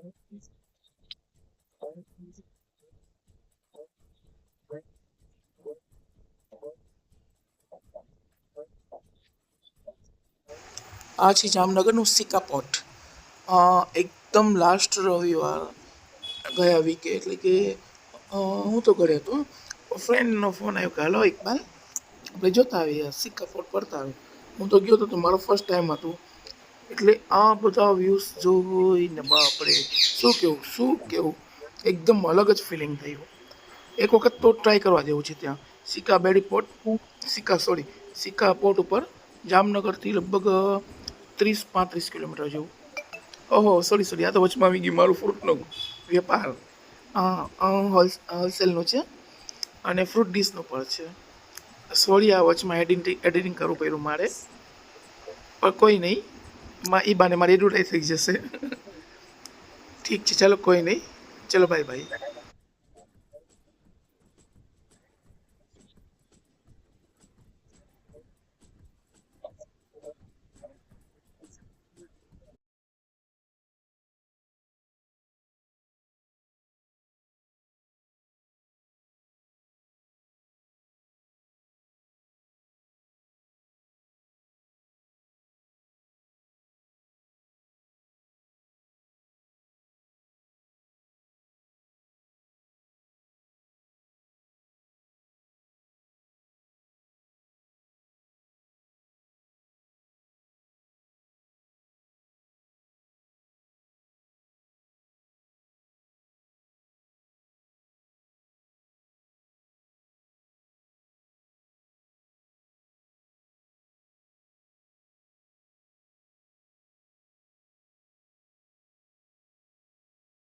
આ છે જામનગરનું સિક્કા પોટ. એકદમ લાસ્ટ રવિવાર ગયા વીકે એટલે કે હું તો ઘરે હતો. ફ્રેન્ડનો ફોન આવ્યો કે હાલો ઇકબાલ આપણે જોતા આવીએ સિક્કા પોટ પડતા આવે. હું તો ગયો તો મારો ફર્સ્ટ ટાઈમ હતું. એટલે આ બધા વ્યૂઝ જોઈને બાપરે શું કેવું એકદમ અલગ જ ફિલિંગ થયું. એક વખત તો ટ્રાય કરવા જેવું છે ત્યાં સિક્કા બેડી પોટ સિક્કા પોટ ઉપર જામનગરથી લગભગ 30-35 કિલોમીટર જેવું. ઓહો સોરી આ તો વચમાં આવી ગયું મારું ફ્રૂટનો વેપાર. હોલસેલનું છે અને ફ્રૂટ ડીશનું પણ છે. સોરી આ વચમાં એડિટિંગ કરવું પડ્યું મારે, પણ કોઈ નહીં, એ બાને મારી એડવર્ટાઈઝ થઈ જશે. ઠીક છે ચાલો કોઈ નહીં, ચલો બાય બાય.